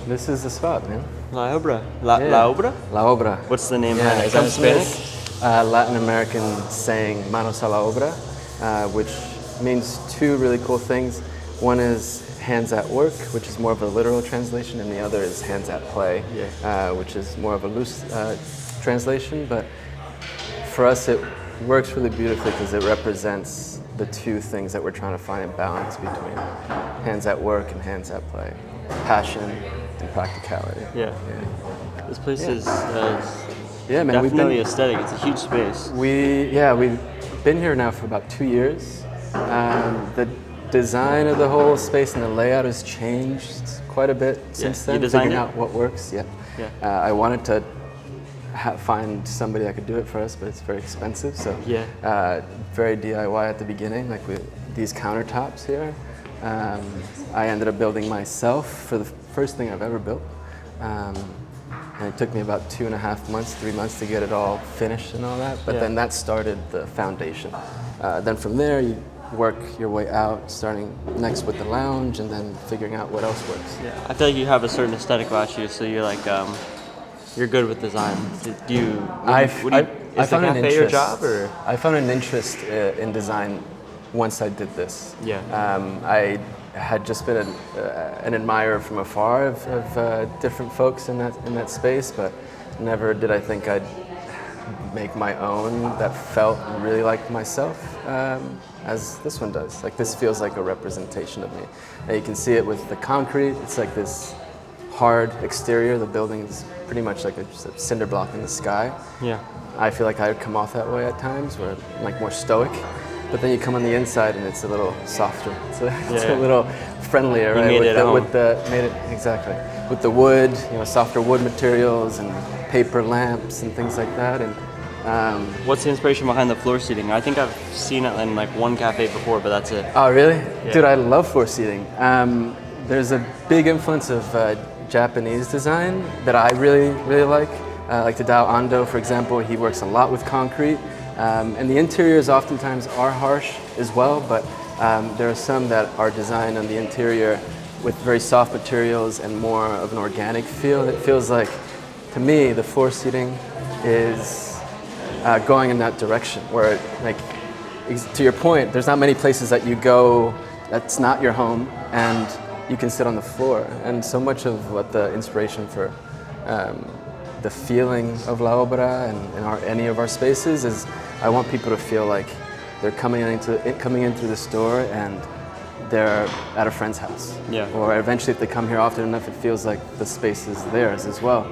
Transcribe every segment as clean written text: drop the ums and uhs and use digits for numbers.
This is the spot, man. La Obra. Yeah. La Obra? La Obra. What's the name? Yeah, Is it that comes from Spanish? this Latin American saying, manos a la obra, which means two really cool things. One is hands at work, which is more of a literal translation, and the other is hands at play, which is more of a loose translation. But for us, it works really beautifully because it represents the two things that we're trying to find in balance between hands at work and hands at play, passion and practicality. Yeah. This place is Yeah, man, definitely aesthetic. It's a huge space. we've been here now for about 2 years. The design of the whole space and the layout has changed quite a bit since then. You designed figuring it? out what works. Yeah. Yeah. I wanted to find somebody that could do it for us, but it's very expensive. So very DIY at the beginning, like with these countertops here. I ended up building myself for the first thing I've ever built. And it took me about 2.5 months, 3 months to get it all finished and all that. But then that started the foundation. Then from there, you work your way out, starting next with the lounge and then figuring out what else works. Yeah. I feel like you have a certain aesthetic about you, so you're like, you're good with design. Do you? Is the cafe your job, or? I found an interest in design once I did this. Yeah. I had just been an admirer from afar of different folks in that space, but never did I think I'd make my own that felt really like myself, as this one does. Like, this feels like a representation of me. And you can see it with the concrete. It's like this hard exterior. The building is pretty much like just a cinder block in the sky. Yeah. I feel like I would come off that way at times, where I'm like more stoic. But then you come on the inside and it's a little softer. It's a little friendlier, right? Made it at home. Exactly. With the wood, softer wood materials and paper lamps and things like that. And what's the inspiration behind the floor seating? I think I've seen it in like one cafe before, but that's it. Oh, really? Yeah. Dude, I love floor seating. There's a big influence of Japanese design that I really, really like. Like Tadao Ando, for example, he works a lot with concrete. And the interiors oftentimes are harsh as well, but there are some that are designed on the interior with very soft materials and more of an organic feel. It feels like, to me, the floor seating is going in that direction, where, like, to your point, there's not many places that you go that's not your home and you can sit on the floor. And so much of what the inspiration for the feeling of La Obra and any of our spaces is, I want people to feel like they're coming in through the store and they're at a friend's house. Yeah. Or eventually, if they come here often enough, it feels like the space is theirs as well.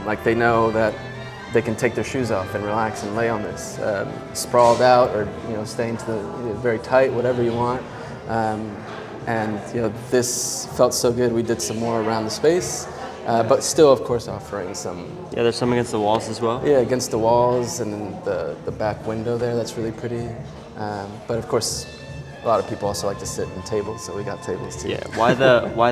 Like they know that they can take their shoes off and relax and lay on this, sprawled out, or stay into the very tight, whatever you want. And this felt so good. We did some more around the space. But still, of course, offering some. Yeah, there's some against the walls as well. Yeah, against the walls, and then the back window there, that's really pretty. But of course, a lot of people also like to sit in tables, so we got tables too. Yeah, why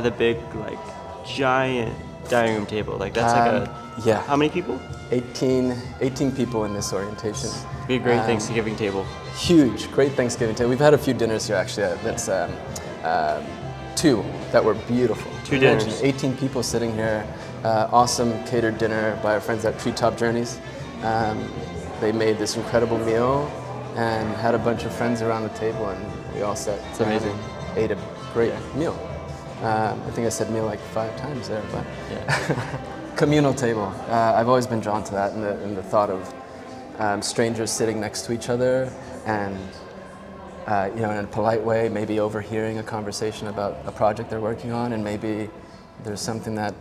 the big, like, giant dining room table? Like, that's like yeah. How many people? 18 people in this orientation. Be a great Thanksgiving table. Huge, great Thanksgiving table. We've had a few dinners here actually. That's 2 that were beautiful. 2 dinners. 18 people sitting here. Awesome catered dinner by our friends at Treetop Journeys. They made this incredible meal and had a bunch of friends around the table, and we all sat. It's amazing. Ate a great meal. I think I said meal like 5 times there, but communal table. I've always been drawn to that, and the thought of strangers sitting next to each other and in a polite way, maybe overhearing a conversation about a project they're working on, and maybe there's something that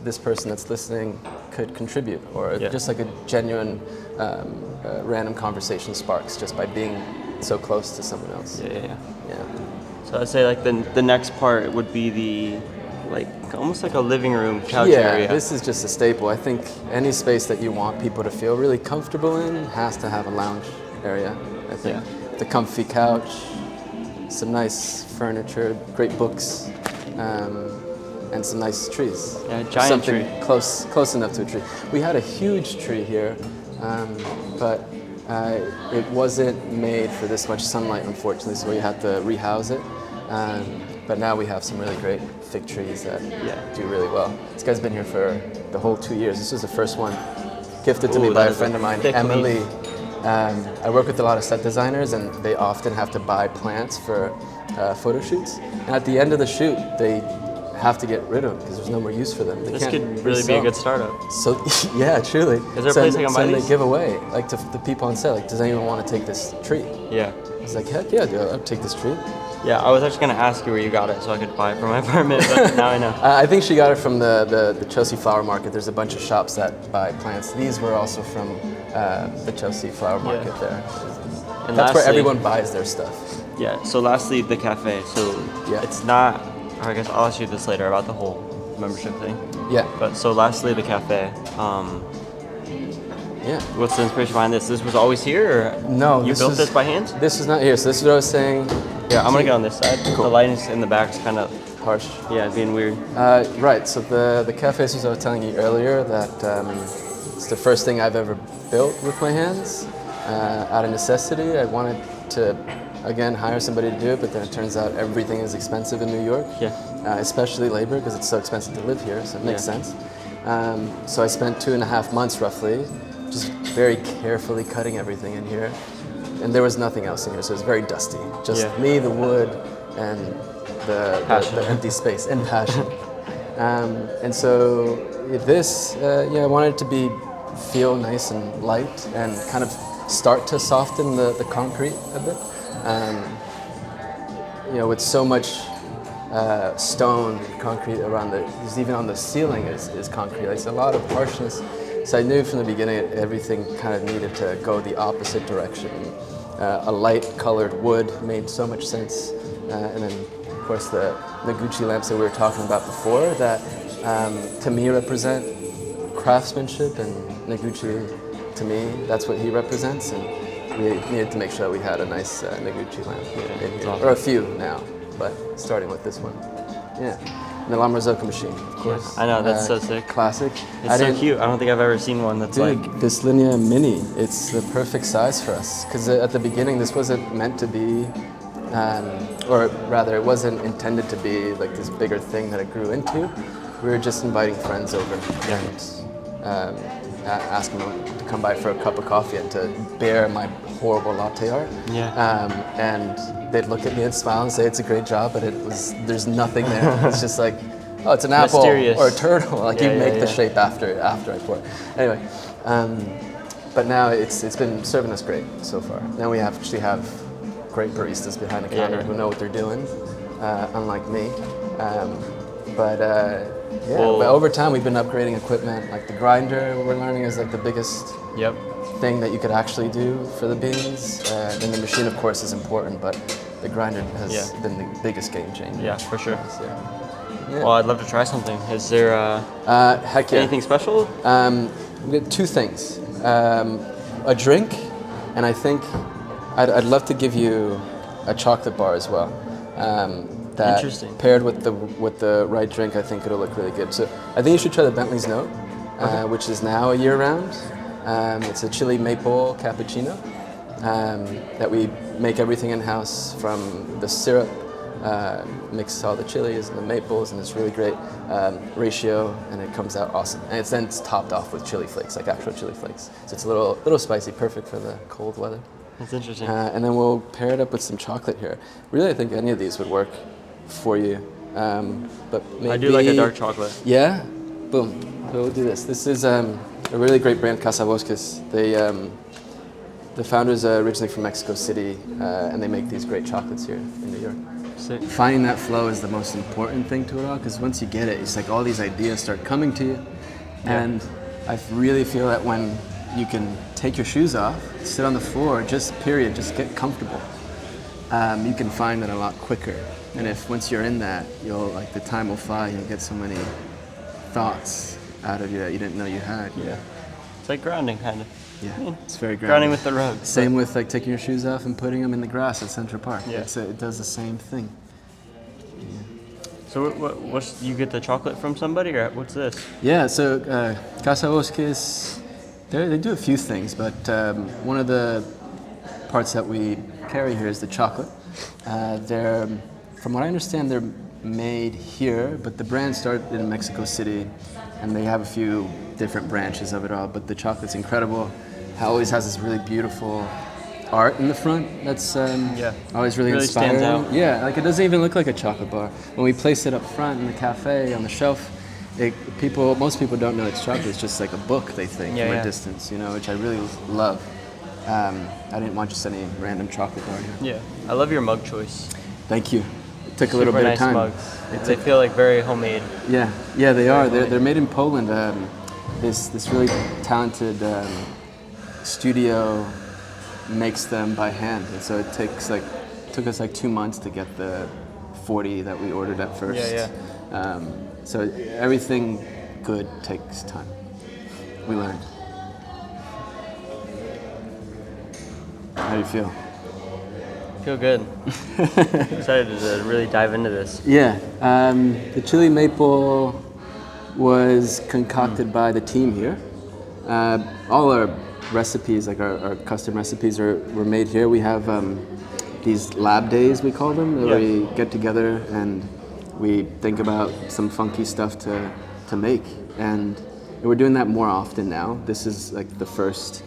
this person that's listening could contribute, or just like a genuine random conversation sparks just by being so close to someone else. Yeah. Yeah. So I'd say like the next part would be the, like, almost like a living room couch area. This is just a staple. I think any space that you want people to feel really comfortable in has to have a lounge area. I think the comfy couch, some nice furniture, great books, and some nice trees. Yeah, a giant Something tree. close enough to a tree. We had a huge tree here, but it wasn't made for this much sunlight, unfortunately, so we had to rehouse it. but now we have some really great fig trees that do really well. This guy's been here for the whole 2 years. This was the first one gifted to me by a friend of mine, Emily. I work with a lot of set designers, and they often have to buy plants for photo shoots. And at the end of the shoot, they have to get rid of them because there's no more use for them. This could really be a good startup. So yeah, truly. Is there a place I can buy these? They give away, like to the people on set, like, does anyone want to take this tree? Yeah. I was like, heck yeah, dude, I'll take this tree. Yeah, I was actually going to ask you where you got it so I could buy it for my apartment, but now I know. I think she got it from the Chelsea Flower Market. There's a bunch of shops that buy plants. These were also from the Chelsea Flower Market there. And that's where everyone buys their stuff. Yeah, so lastly, the cafe. So it's not, or I guess I'll ask you this later about the whole membership thing. Yeah. But so lastly, the cafe. Yeah. What's the inspiration behind this? This was always here, or no? You built this by hand? This is not here. So this is what I was saying. Yeah, I'm gonna get on this side. Cool. The lighting in the back is kind of harsh. Yeah, being weird. Right. So the cafe is what I was telling you earlier that it's the first thing I've ever built with my hands out of necessity. I wanted to again hire somebody to do it, but then it turns out everything is expensive in New York. Yeah. Especially labor because it's so expensive to live here. So it makes sense. So I spent 2.5 months roughly, just very carefully cutting everything in here. And there was nothing else in here, so it was very dusty. Just me, the wood, and the empty space, and passion. And so this, I wanted it to feel nice and light, and kind of start to soften the concrete a bit. With so much stone, concrete around even on the ceiling is concrete. It's a lot of harshness. So I knew from the beginning everything kind of needed to go the opposite direction. A light-colored wood made so much sense, and then of course the Noguchi lamps that we were talking about before that to me represent craftsmanship, and Noguchi to me that's what he represents, and we needed to make sure that we had a nice Noguchi lamp in here, or a few now, but starting with this one. Yeah. And the La Marzocco machine, of course. I know, that's so sick. Classic. It's so cute. I don't think I've ever seen one that's this Linea Mini, it's the perfect size for us. Because at the beginning, this wasn't meant to be, or rather, it wasn't intended to be like this bigger thing that it grew into. We were just inviting friends over and asking them to come by for a cup of coffee and to bear my horrible latte art. And they'd look at me and smile and say it's a great job, but there's nothing there. It's just like, oh, it's an apple or a turtle. Like you make the shape after I pour it. Anyway, but now it's been serving us great so far. Now we actually have great baristas behind the counter who know what they're doing, unlike me. But over time we've been upgrading equipment. Like the grinder, we're learning is like the biggest thing that you could actually do for the beans. And the machine, of course, is important, but the grinder has been the biggest game changer. Yeah, for sure. Well, I'd love to try something. Is there heck yeah. anything special? We got 2 things. A drink, and I think I'd love to give you a chocolate bar as well. That Interesting. Paired with the right drink, I think it'll look really good. So I think you should try the Bentley's Note, which is now a year round. It's a chili maple cappuccino that we make everything in-house from the syrup, mix all the chilies and the maples, and it's really great ratio, and it comes out awesome. And it's topped off with chili flakes, like actual chili flakes. So it's a little spicy, perfect for the cold weather. That's interesting. And then we'll pair it up with some chocolate here. Really, I think any of these would work for you. But maybe, I do like a dark chocolate. Yeah? Boom. So we'll do this. This is a really great brand, Casa Bosques. The founders are originally from Mexico City, and they make these great chocolates here in New York. Sick. Finding that flow is the most important thing to it all, because once you get it, it's like all these ideas start coming to you. And I really feel that when you can take your shoes off, sit on the floor, just get comfortable. You can find it a lot quicker. And if once you're in that, the time will fly, you'll get so many thoughts out of you that you didn't know you had. Yeah. It's like grounding, kind of. Yeah, it's very grounding with the rug. Same with like taking your shoes off and putting them in the grass at Central Park. Yeah. It does the same thing. Yeah. So what's you get the chocolate from somebody, or what's this? Yeah, so Casa Bosques, they do a few things, but one of the parts that we carry here is the chocolate. They're from what I understand, they're made here, but the brand started in Mexico City, and they have a few different branches of it all. But the chocolate's incredible. It always has this really beautiful art in the front. That's always really inspiring. Stands out. Yeah, like it doesn't even look like a chocolate bar. When we place it up front in the cafe on the shelf, most people don't know it's chocolate. It's just like a book, they think, from a distance, you know, which I really love. I didn't want just any random chocolate bar here. Yeah, I love your mug choice. Thank you. It took a little bit nice of time. Mugs. They feel like very homemade. Yeah, they are. They're made in Poland. This really talented studio makes them by hand, and so it took us like 2 months to get the 40 that we ordered at first. So everything good takes time. We learned. How do you feel? Feel good. Excited to really dive into this. Yeah, the chili maple was concocted by the team here. All our recipes, like our custom recipes, were made here. We have these lab days, we call them, where we get together and we think about some funky stuff to make. And we're doing that more often now. This is like the first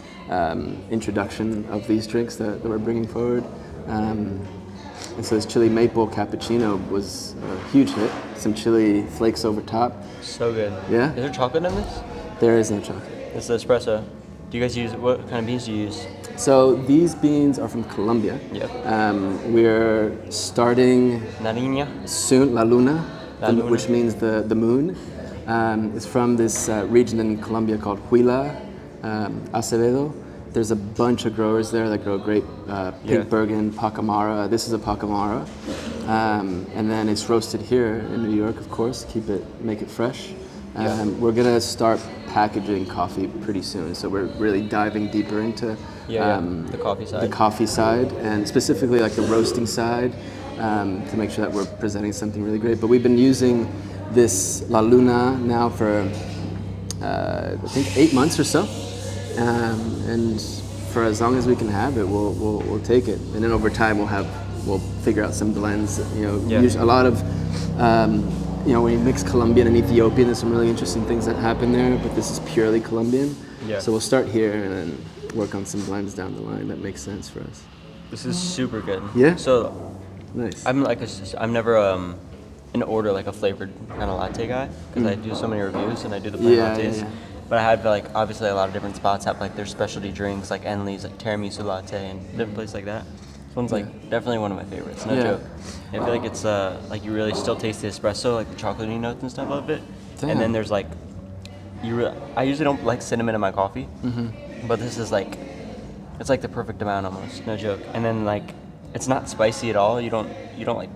introduction of these drinks that we're bringing forward. And so this chili maple cappuccino was a huge hit. Some chili flakes over top. So good. Yeah? Is there chocolate in this? There is no chocolate. It's the espresso. Do you guys use, what kind of beans do you use? So these beans are from Colombia. Yep. We're starting Nariña? soon, La Luna, Luna. which means the moon. It's from this region in Colombia called Huila, Acevedo. There's a bunch of growers there that grow grape, Pink Bergen, Pacamara. This is a Pacamara. And then it's roasted here in New York, of course, make it fresh. We're gonna start packaging coffee pretty soon, so we're really diving deeper into the coffee side. The coffee side, and specifically like the roasting side, to make sure that we're presenting something really great. But we've been using this La Luna now for I think 8 months or so, and for as long as we can have it, we'll take it. And then over time we'll figure out some blends. You know, a lot of you know, when you mix Colombian and Ethiopian, there's some really interesting things that happen there, but this is purely Colombian. Yeah. So we'll start here and then work on some blends down the line that makes sense for us. This is super good. Yeah? So, nice. I'm never an order like a flavored kind of latte guy, because I do so many reviews and I do the plain lattes. Yeah. But I had like obviously a lot of different spots have like their specialty drinks, like Enley's, like tiramisu latte, and different places like that. This one's like definitely one of my favorites, no joke. And I feel like it's like you really still taste the espresso, like the chocolatey notes and stuff of it. Damn. And then there's like, I usually don't like cinnamon in my coffee, but this is like, it's like the perfect amount almost, no joke. And then like, it's not spicy at all. You don't like,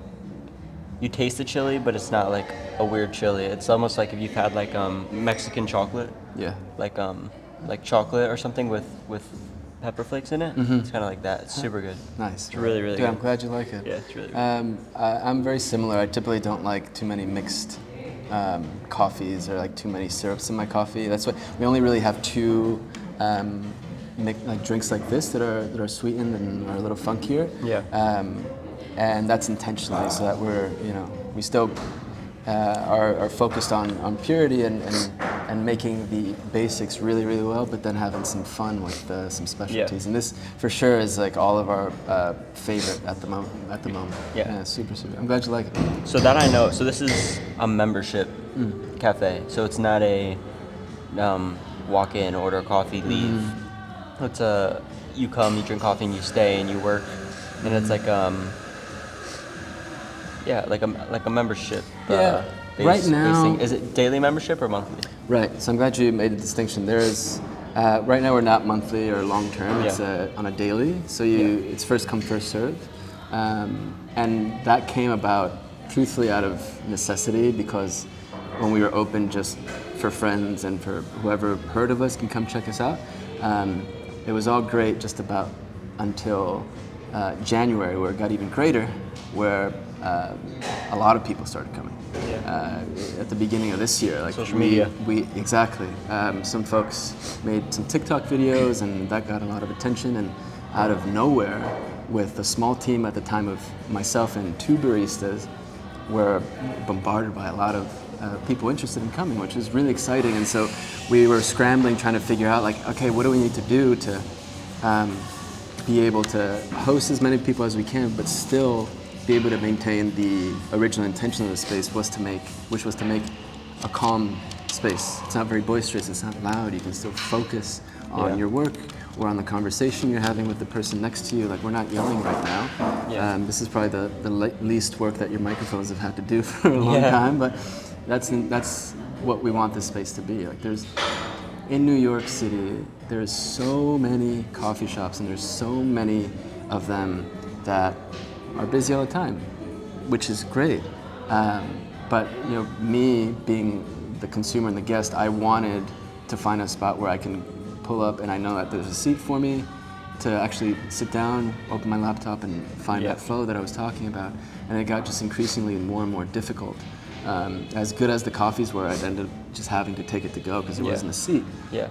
you taste the chili, but it's not like a weird chili. It's almost like if you've had like Mexican chocolate, like chocolate or something with pepper flakes in it. It's kind of like that. It's super good. Nice. It's really, really good. I'm glad you like it. Yeah, it's really good. I'm very similar. I typically don't like too many mixed coffees or like too many syrups in my coffee. That's why we only really have two like drinks like this that are sweetened and are a little funkier. And that's intentionally so that we still are focused on purity and making the basics really, really well, but then having some fun with some specialties. And this, for sure, is like all of our favorite at the moment. Yeah, super, super. I'm glad you like it. So that I know. So this is a membership cafe. So it's not a walk in, order a coffee, leave. It's you come, you drink coffee, and you stay, and you work, and it's like like a membership. Right now, is it daily membership or monthly? Right. So I'm glad you made the distinction. There's right now we're not monthly or long term. It's on a daily. So it's first come, first serve, and that came about truthfully out of necessity, because when we were open just for friends and for whoever heard of us can come check us out, it was all great just about until January, where it got even greater, where a lot of people started coming. At the beginning of this year, like social media. Exactly. Some folks made some TikTok videos, and that got a lot of attention. And out of nowhere, with a small team at the time of myself and 2 baristas, were bombarded by a lot of people interested in coming, which is really exciting. And so we were scrambling, trying to figure out, like, okay, what do we need to do to be able to host as many people as we can, but still be able to maintain the original intention of the space, which was to make a calm space. It's not very boisterous, it's not loud, you can still focus on your work or on the conversation you're having with the person next to you. Like, we're not yelling right now. Yeah. This is probably the least work that your microphones have had to do for a long time, but that's what we want this space to be. Like, in New York City, there's so many coffee shops and there's so many of them that are busy all the time, which is great. But me being the consumer and the guest, I wanted to find a spot where I can pull up and I know that there's a seat for me to actually sit down, open my laptop, and find that flow that I was talking about. And it got just increasingly more and more difficult. As good as the coffees were, I'd ended up just having to take it to go because there wasn't a seat. Yeah.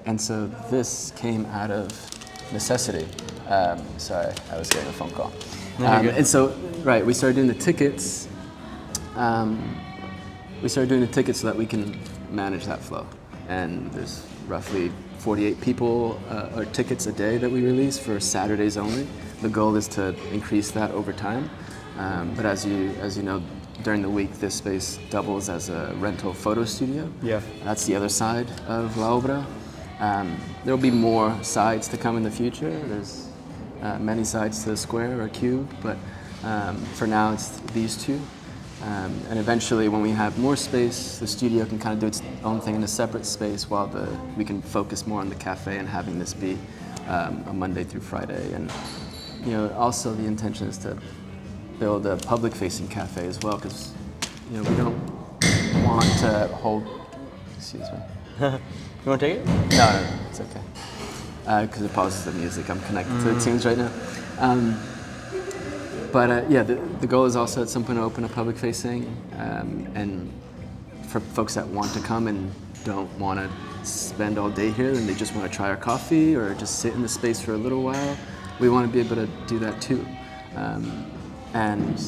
And so this came out of necessity. Sorry, I was getting a phone call. And so, we started doing the tickets. We started doing the tickets so that we can manage that flow. And there's roughly 48 people or tickets a day that we release for Saturdays only. The goal is to increase that over time. But as you know, during the week, this space doubles as a rental photo studio. Yeah. That's the other side of La Obra. There will be more sides to come in the future. There's many sides to the square or cube, but for now it's these two. And eventually, when we have more space, the studio can kind of do its own thing in a separate space while we can focus more on the cafe and having this be a Monday through Friday. And also the intention is to build a public-facing cafe as well, because we don't want to hold. Excuse me. You want to take it? No, it's okay. Because it pauses the music. I'm connected to the tunes right now. But the goal is also at some point to open a public-facing, and for folks that want to come and don't want to spend all day here, and they just want to try our coffee or just sit in the space for a little while, we want to be able to do that too. And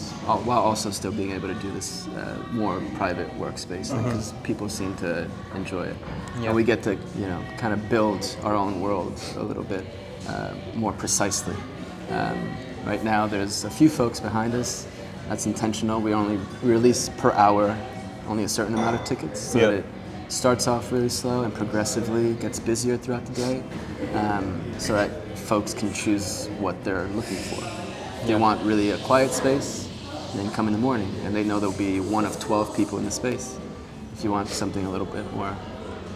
while also still being able to do this more private workspace, because people seem to enjoy it. Yeah. And we get to, kind of build our own world a little bit more precisely. Right now, there's a few folks behind us. That's intentional. We release per hour only a certain amount of tickets, so that it starts off really slow and progressively gets busier throughout the day, so that folks can choose what they're looking for. If they want really a quiet space, then come in the morning, and they know there'll be one of 12 people in the space. If you want something a little bit more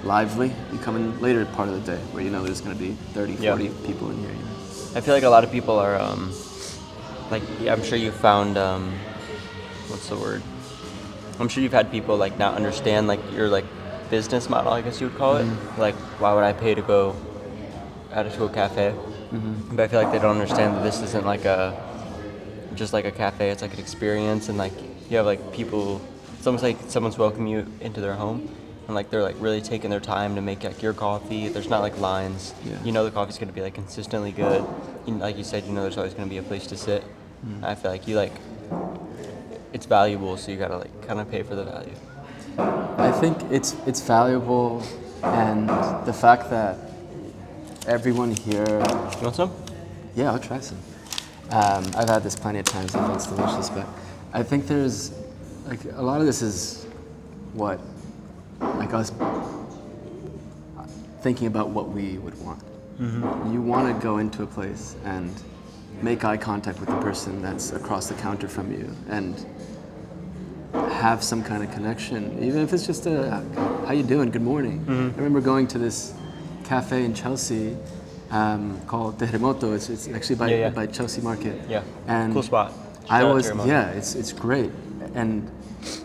lively, you come in later part of the day, where there's going to be 30, 40 people in here. I feel like a lot of people are, I'm sure you found, what's the word? I'm sure you've had people not understand your business model, I guess you would call it. Like, why would I pay to go out to a cafe? But I feel like they don't understand that this isn't just like a cafe. It's like an experience, and you have people. It's almost like someone's welcoming you into their home, and they're really taking their time to make your coffee. There's not lines. Yeah. The coffee's gonna be said good. Like you said, there's always gonna be a place to sit. I feel like it's valuable, so you gotta kind of pay for the value. I think it's valuable, and the fact that everyone here. You want some? Yeah, I'll try some. I've had this plenty of times and it's delicious, but I think there's a lot of this is what us thinking about what we would want. You want to go into a place and make eye contact with the person that's across the counter from you and have some kind of connection, even if it's just how you doing, good morning. I remember going to this cafe in Chelsea called Terremoto. It's actually by Chelsea Market. Yeah. And cool spot. It's great. And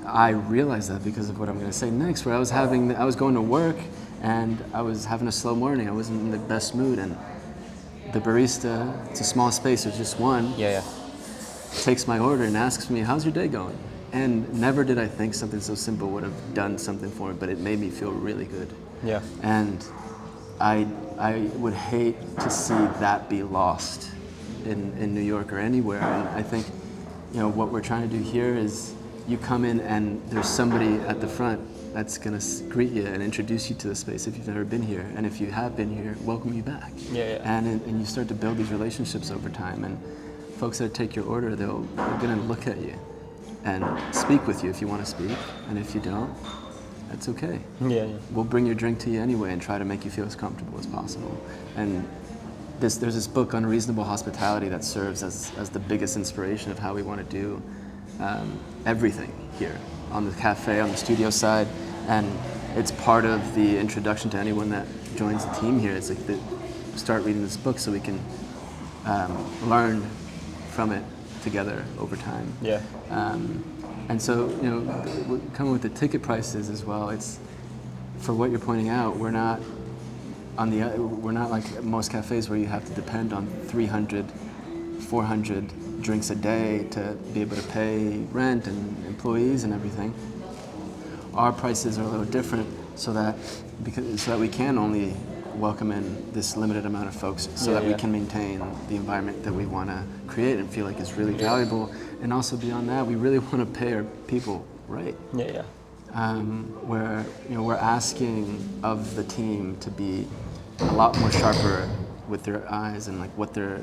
I realized that because of what I'm going to say next, where I was going to work and I was having a slow morning. I wasn't in the best mood, and the barista, it's a small space, there's just one. Takes my order and asks me, "How's your day going?" And never did I think something so simple would have done something for me, but it made me feel really good. Yeah. And I would hate to see that be lost in New York or anywhere. And I think, what we're trying to do here is you come in and there's somebody at the front that's going to greet you and introduce you to the space if you've never been here. And if you have been here, welcome you back. And you start to build these relationships over time. And folks that take your order, they're going to look at you and speak with you if you want to speak. And if you don't, that's okay. We'll bring your drink to you anyway and try to make you feel as comfortable as possible. And there's this book, Unreasonable Hospitality, that serves as the biggest inspiration of how we want to do everything here on the cafe, on the studio side. And it's part of the introduction to anyone that joins the team here. It's like start reading this book so we can learn from it together over time. And so, coming with the ticket prices as well, it's for what you're pointing out. We're not like most cafes where you have to depend on 300, 400 drinks a day to be able to pay rent and employees and everything. Our prices are a little different so that we can only welcome in this limited amount of folks so that we can maintain the environment that we want to create and feel like is really valuable. And also beyond that, we really want to pay our people right. Where we're asking of the team to be a lot more sharper with their eyes and like what they're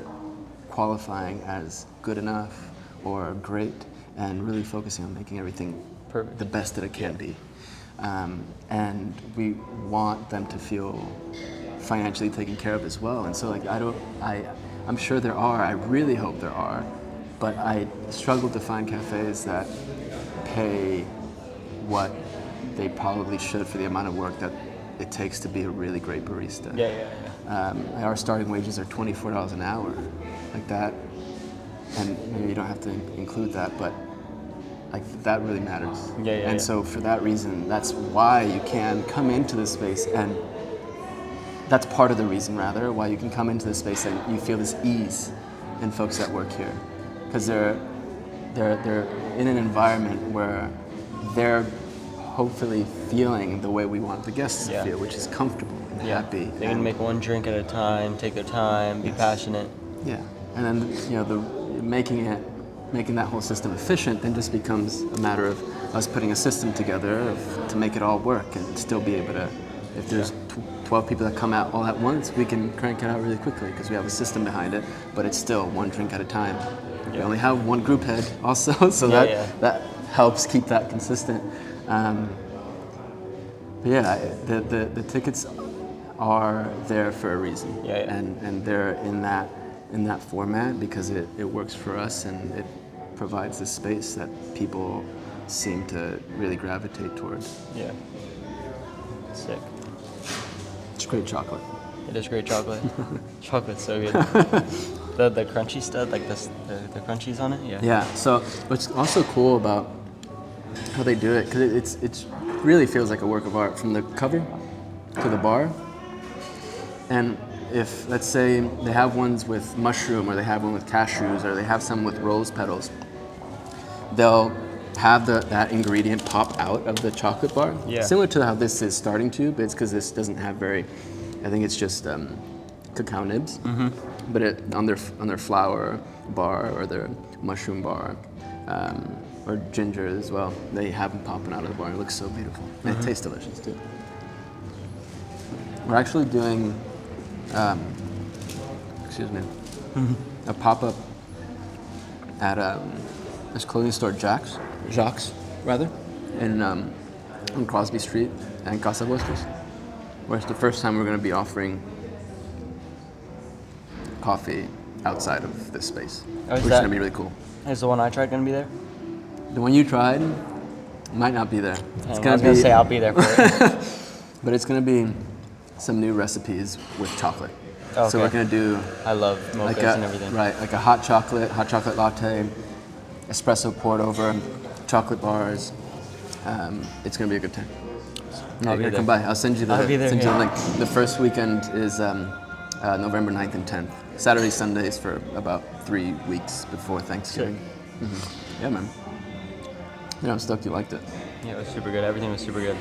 qualifying as good enough or great, and really focusing on making everything the best that it can be. And we want them to feel financially taken care of as well. And so I'm sure there are, I really hope there are, but I struggle to find cafes that pay what they probably should for the amount of work that it takes to be a really great barista. Our starting wages are $24 an hour, like that, and maybe you don't have to include that, but like that really matters. And so for that reason, that's why you can come into this space, and that's part of the reason rather why you can come into this space and you feel this ease in folks that work here, because they're in an environment where they're hopefully feeling the way we want the guests to feel, which is comfortable and happy. They can make one drink at a time, take their time, be passionate. And then making that whole system efficient then just becomes a matter of us putting a system together to make it all work and still be able to. If there's 12 people that come out all at once, we can crank it out really quickly because we have a system behind it. But it's still one drink at a time. We only have one group head also, so that helps keep that consistent. The tickets are there for a reason, and they're in that format because it works for us and it provides the space that people seem to really gravitate towards. Sick. It's great chocolate. It is great chocolate. Chocolate's so good. The crunchy stuff, like the crunchies on it. So what's also cool about how they do it, because it's really feels like a work of art from the cover to the bar. And if, let's say, they have ones with mushroom, or they have one with cashews, or they have some with rose petals, they'll have that ingredient pop out of the chocolate bar. Similar to how this is starting to, but it's because this doesn't have I think it's just cacao nibs. But on their flower bar or their mushroom bar, or ginger as well, they have them popping out of the bar. It looks so beautiful. And it tastes delicious too. We're actually doing, a pop-up at this clothing store, Jacques, on Crosby Street and Casa Vuestras, where it's the first time we're going to be offering coffee outside of this space, which is going to be really cool. Is the one I tried going to be there? The one you tried might not be there. I was going to say I'll be there for it. But it's going to be some new recipes with chocolate. So we're going to do... I love mochas and everything. Right, like a hot chocolate latte, espresso poured over, chocolate bars. It's going to be a good time. Come by. I'll send you the link. The first weekend is November 9th and 10th. Saturday, Sundays for about 3 weeks before Thanksgiving. Yeah, man. I'm stoked you liked it. Yeah, it was super good. Everything was super good.